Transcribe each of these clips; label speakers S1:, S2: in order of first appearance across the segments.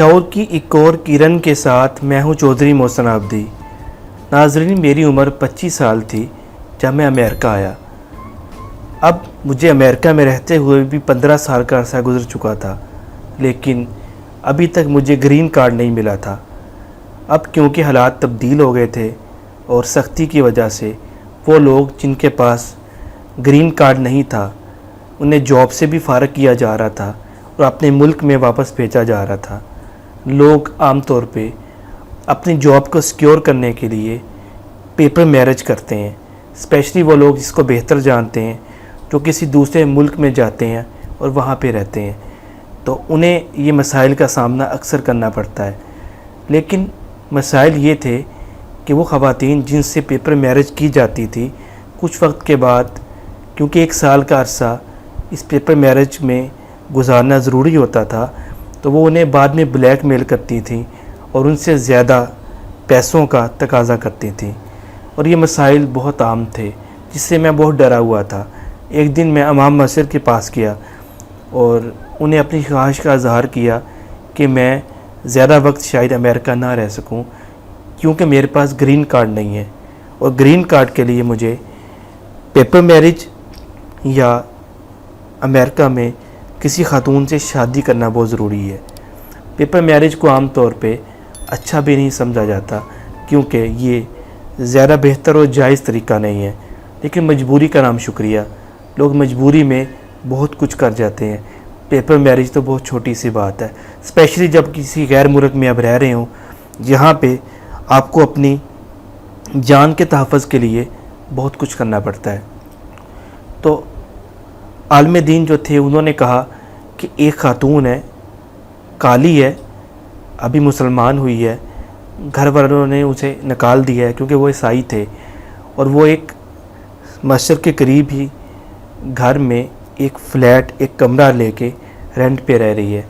S1: شعور کی ایک اور کرن کے ساتھ میں ہوں چودھری محسن عابدی۔ ناظرین، میری عمر 25 سال تھی جب میں امریکہ آیا۔ اب مجھے امریکہ میں رہتے ہوئے بھی 15 سال کا عرصہ گزر چکا تھا، لیکن ابھی تک مجھے گرین کارڈ نہیں ملا تھا۔ اب کیونکہ حالات تبدیل ہو گئے تھے اور سختی کی وجہ سے وہ لوگ جن کے پاس گرین کارڈ نہیں تھا انہیں جاب سے بھی فارغ کیا جا رہا تھا اور اپنے ملک میں واپس بھیجا جا رہا تھا۔ لوگ عام طور پہ اپنی جاب کو سیکیور کرنے کے لیے پیپر میرج کرتے ہیں، اسپیشلی وہ لوگ جس کو بہتر جانتے ہیں جو کسی دوسرے ملک میں جاتے ہیں اور وہاں پہ رہتے ہیں، تو انہیں یہ مسائل کا سامنا اکثر کرنا پڑتا ہے۔ لیکن مسائل یہ تھے کہ وہ خواتین جن سے پیپر میرج کی جاتی تھی کچھ وقت کے بعد، کیونکہ 1 سال کا عرصہ اس پیپر میرج میں گزارنا ضروری ہوتا تھا، تو وہ انہیں بعد میں بلیک میل کرتی تھیں اور ان سے زیادہ پیسوں کا تقاضا کرتی تھیں، اور یہ مسائل بہت عام تھے جس سے میں بہت ڈرا ہوا تھا۔ ایک دن میں امام مسجد کے پاس گیا اور انہیں اپنی خواہش کا اظہار کیا کہ میں زیادہ وقت شاید امریکہ نہ رہ سکوں کیونکہ میرے پاس گرین کارڈ نہیں ہے، اور گرین کارڈ کے لیے مجھے پیپر میرج یا امریکہ میں کسی خاتون سے شادی کرنا بہت ضروری ہے۔ پیپر میرج کو عام طور پہ اچھا بھی نہیں سمجھا جاتا کیونکہ یہ زیادہ بہتر اور جائز طریقہ نہیں ہے، لیکن مجبوری کا نام شکریہ، لوگ مجبوری میں بہت کچھ کر جاتے ہیں۔ پیپر میرج تو بہت چھوٹی سی بات ہے، اسپیشلی جب کسی غیر ملک میں اب رہ رہے ہوں جہاں پہ آپ کو اپنی جان کے تحفظ کے لیے بہت کچھ کرنا پڑتا ہے۔ تو عالم دین جو تھے انہوں نے کہا کہ ایک خاتون ہے، کالی ہے، ابھی مسلمان ہوئی ہے، گھر والوں نے اسے نکال دیا ہے کیونکہ وہ عیسائی تھے، اور وہ ایک مسجد کے قریب ہی گھر میں ایک فلیٹ، ایک کمرہ لے کے رینٹ پہ رہ رہی ہے۔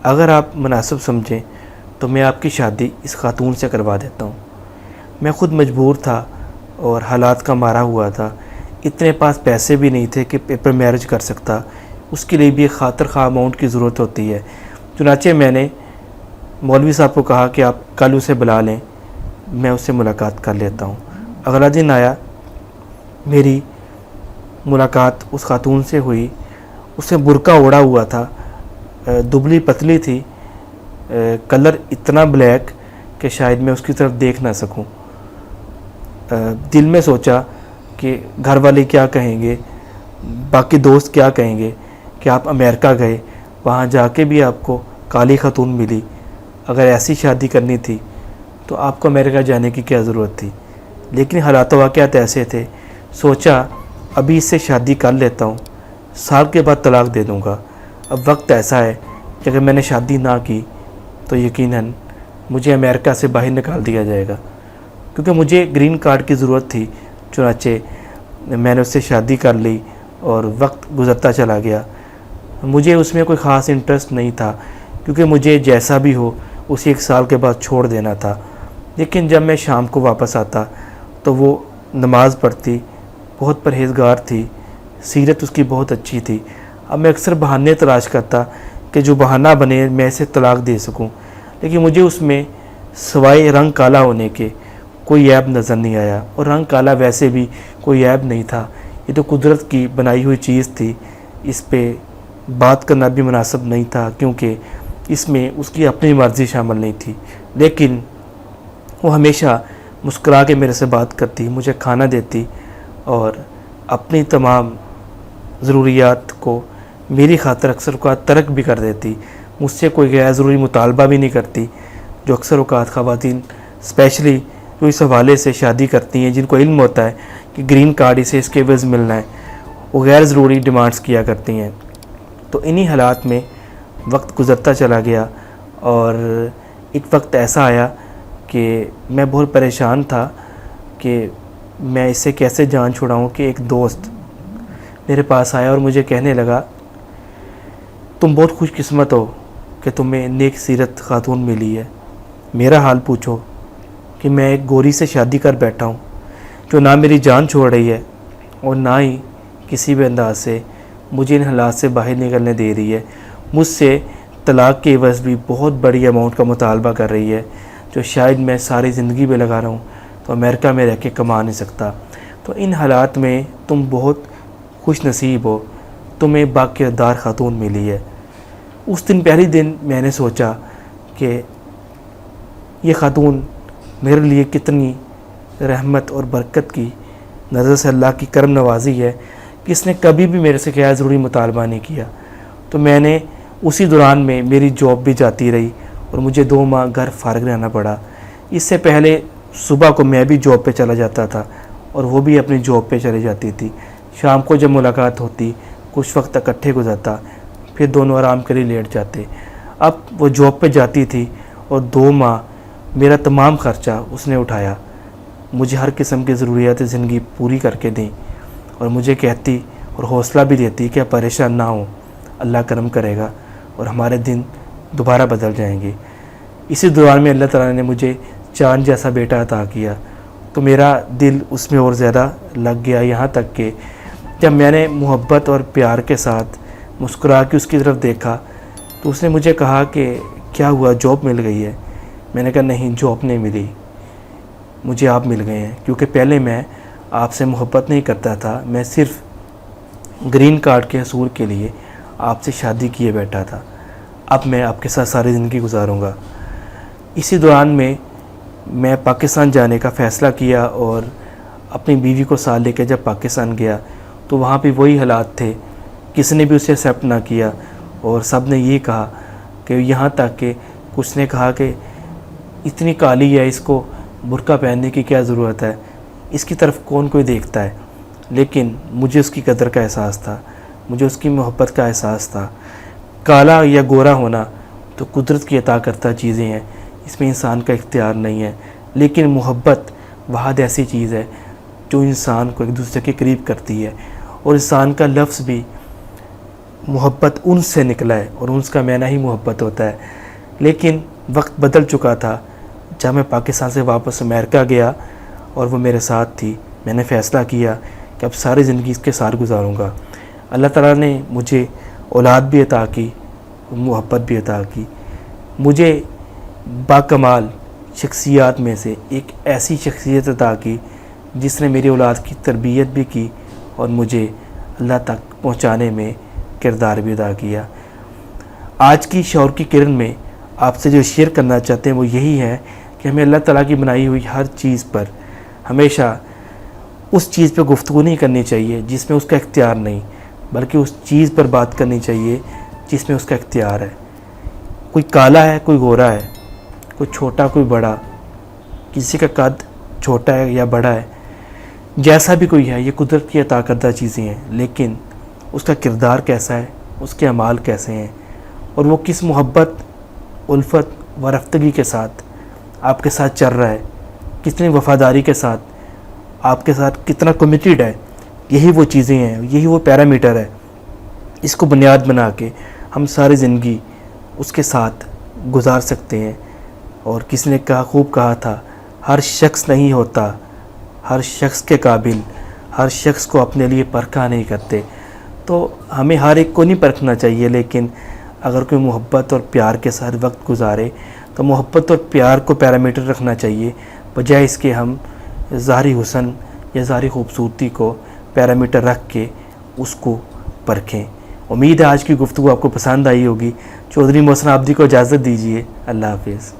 S1: اگر آپ مناسب سمجھیں تو میں آپ کی شادی اس خاتون سے کروا دیتا ہوں۔ میں خود مجبور تھا اور حالات کا مارا ہوا تھا، اتنے پاس پیسے بھی نہیں تھے کہ پیپر میرج کر سکتا، اس کے لیے بھی ایک خاطر خواہ اماؤنٹ کی ضرورت ہوتی ہے۔ چنانچہ میں نے مولوی صاحب کو کہا کہ آپ کل اسے بلا لیں، میں اس سے ملاقات کر لیتا ہوں۔ اگلا دن آیا، میری ملاقات اس خاتون سے ہوئی۔ اس نے برقع اوڑھا ہوا تھا، دبلی پتلی تھی، کلر اتنا بلیک کہ شاید میں اس کی طرف دیکھ نہ سکوں۔ دل میں سوچا کہ گھر والے کیا کہیں گے، باقی دوست کیا کہیں گے کہ آپ امریکہ گئے، وہاں جا کے بھی آپ کو کالی خاتون ملی، اگر ایسی شادی کرنی تھی تو آپ کو امریکہ جانے کی کیا ضرورت تھی۔ لیکن حالات و واقعات ایسے تھے، سوچا ابھی اس سے شادی کر لیتا ہوں، سال کے بعد طلاق دے دوں گا۔ اب وقت ایسا ہے کہ اگر میں نے شادی نہ کی تو یقیناً مجھے امریکہ سے باہر نکال دیا جائے گا، کیونکہ مجھے گرین کارڈ کی ضرورت تھی۔ چنانچہ میں نے اس سے شادی کر لی اور وقت گزرتا چلا گیا۔ مجھے اس میں کوئی خاص انٹرسٹ نہیں تھا کیونکہ مجھے جیسا بھی ہو اسے 1 سال کے بعد چھوڑ دینا تھا۔ لیکن جب میں شام کو واپس آتا تو وہ نماز پڑھتی، بہت پرہیزگار تھی، سیرت اس کی بہت اچھی تھی۔ اب میں اکثر بہانے تلاش کرتا کہ جو بہانہ بنے میں اسے طلاق دے سکوں، لیکن مجھے اس میں سوائے رنگ کالا ہونے کے کوئی عیب نظر نہیں آیا، اور رنگ کالا ویسے بھی کوئی عیب نہیں تھا، یہ تو قدرت کی بنائی ہوئی چیز تھی، اس پہ بات کرنا بھی مناسب نہیں تھا کیونکہ اس میں اس کی اپنی مرضی شامل نہیں تھی۔ لیکن وہ ہمیشہ مسکرا کے میرے سے بات کرتی، مجھے کھانا دیتی اور اپنی تمام ضروریات کو میری خاطر اکثر اوقات ترک بھی کر دیتی، مجھ سے کوئی غیر ضروری مطالبہ بھی نہیں کرتی، جو اکثر اوقات خواتین اسپیشلی جو اس حوالے سے شادی کرتی ہیں، جن کو علم ہوتا ہے کہ گرین کارڈ اسے اس کے عوض ملنا ہے، وہ غیر ضروری ڈیمانڈز کیا کرتی ہیں۔ تو انہی حالات میں وقت گزرتا چلا گیا، اور ایک وقت ایسا آیا کہ میں بہت پریشان تھا کہ میں اس سے کیسے جان چھڑاؤں کہ ایک دوست میرے پاس آیا اور مجھے کہنے لگا، تم بہت خوش قسمت ہو کہ تمہیں نیک سیرت خاتون ملی ہے، میرا حال پوچھو کہ میں ایک گوری سے شادی کر بیٹھا ہوں جو نہ میری جان چھوڑ رہی ہے اور نہ ہی کسی بھی انداز سے مجھے ان حالات سے باہر نکلنے دے رہی ہے، مجھ سے طلاق کے عوض بھی بہت بڑی اماؤنٹ کا مطالبہ کر رہی ہے، جو شاید میں ساری زندگی میں لگا رہا ہوں تو امریکہ میں رہ کے کما نہیں سکتا۔ تو ان حالات میں تم بہت خوش نصیب ہو، تمہیں باکردار خاتون ملی ہے۔ اس دن پہلی دن میں نے سوچا کہ یہ خاتون میرے لیے کتنی رحمت اور برکت کی نظر سے اللہ کی کرم نوازی ہے کہ اس نے کبھی بھی میرے سے غیر ضروری مطالبہ نہیں کیا۔ تو میں نے اسی دوران میں میری جاب بھی جاتی رہی اور مجھے 2 ماہ گھر فارغ رہنا پڑا۔ اس سے پہلے صبح کو میں بھی جاب پہ چلا جاتا تھا اور وہ بھی اپنی جاب پہ چلی جاتی تھی۔ شام کو جب ملاقات ہوتی کچھ وقت اکٹھے گزرتا، پھر دونوں آرام کے لیے لیٹ جاتے۔ اب وہ جاب پہ جاتی تھی اور 2 ماہ میرا تمام خرچہ اس نے اٹھایا، مجھے ہر قسم کی ضروریات زندگی پوری کر کے دیں، اور مجھے کہتی اور حوصلہ بھی دیتی کہ آپ پریشان نہ ہوں، اللہ کرم کرے گا اور ہمارے دن دوبارہ بدل جائیں گے۔ اسی دوران میں اللہ تعالیٰ نے مجھے چاند جیسا بیٹا عطا کیا، تو میرا دل اس میں اور زیادہ لگ گیا، یہاں تک کہ جب میں نے محبت اور پیار کے ساتھ مسکرا کے اس کی طرف دیکھا تو اس نے مجھے کہا کہ کیا ہوا، جاب مل گئی ہے؟ میں نے کہا نہیں، جاب نہیں ملی، مجھے آپ مل گئے ہیں، کیونکہ پہلے میں آپ سے محبت نہیں کرتا تھا، میں صرف گرین کارڈ کے حصول کے لیے آپ سے شادی کیے بیٹھا تھا، اب میں آپ کے ساتھ ساری زندگی گزاروں گا۔ اسی دوران میں پاکستان جانے کا فیصلہ کیا اور اپنی بیوی کو ساتھ لے کے جب پاکستان گیا تو وہاں پہ وہی حالات تھے، کسی نے بھی اسے ایکسیپٹ نہ کیا، اور سب نے یہ کہا کہ یہاں تک کہ کچھ نے کہا کہ اتنی کالی ہے، اس کو برقع پہننے کی کیا ضرورت ہے، اس کی طرف کون کوئی دیکھتا ہے۔ لیکن مجھے اس کی قدر کا احساس تھا، مجھے اس کی محبت کا احساس تھا۔ کالا یا گورا ہونا تو قدرت کی عطا کرتا چیزیں ہیں، اس میں انسان کا اختیار نہیں ہے، لیکن محبت واحد ایسی چیز ہے جو انسان کو ایک دوسرے کے قریب کرتی ہے، اور انسان کا لفظ بھی محبت انس سے نکلا ہے، اور انس کا معنی ہی محبت ہوتا ہے۔ لیکن وقت بدل چکا تھا، جب میں پاکستان سے واپس امریکہ گیا اور وہ میرے ساتھ تھی، میں نے فیصلہ کیا کہ اب ساری زندگی اس کے ساتھ گزاروں گا۔ اللہ تعالیٰ نے مجھے اولاد بھی عطا کی، محبت بھی عطا کی، مجھے باکمال شخصیات میں سے ایک ایسی شخصیت عطا کی جس نے میری اولاد کی تربیت بھی کی اور مجھے اللہ تک پہنچانے میں کردار بھی ادا کیا۔ آج کی شعور کی کرن میں آپ سے جو شیئر کرنا چاہتے ہیں وہ یہی ہے کہ ہمیں اللہ تعالیٰ کی بنائی ہوئی ہر چیز پر ہمیشہ اس چیز پہ گفتگو نہیں کرنی چاہیے جس میں اس کا اختیار نہیں، بلکہ اس چیز پر بات کرنی چاہیے جس میں اس کا اختیار ہے۔ کوئی کالا ہے، کوئی گورا ہے، کوئی چھوٹا کوئی بڑا، کسی کا قد چھوٹا ہے یا بڑا ہے، جیسا بھی کوئی ہے، یہ قدرت کی عطا کردہ چیزیں ہیں، لیکن اس کا کردار کیسا ہے، اس کے اعمال کیسے ہیں، اور وہ کس محبت، الفت و رفتگی کے ساتھ آپ کے ساتھ چل رہا ہے، کتنی وفاداری کے ساتھ آپ کے ساتھ کتنا کمیٹیڈ ہے، یہی وہ چیزیں ہیں، یہی وہ پیرامیٹر ہے۔ اس کو بنیاد بنا کے ہم ساری زندگی اس کے ساتھ گزار سکتے ہیں۔ اور کسی نے خوب کہا تھا، ہر شخص نہیں ہوتا ہر شخص کے قابل، ہر شخص کو اپنے لیے پرکھا نہیں کرتے۔ تو ہمیں ہر ایک کو نہیں پرکھنا چاہیے، لیکن اگر کوئی محبت اور پیار کے ساتھ وقت گزارے تو محبت اور پیار کو پیرامیٹر رکھنا چاہیے، بجائے اس کے ہم ظاہری حسن یا ظاہری خوبصورتی کو پیرامیٹر رکھ کے اس کو پرکھیں۔ امید ہے آج کی گفتگو آپ کو پسند آئی ہوگی۔ چودھری محسن عابدی کو اجازت دیجیے، اللہ حافظ۔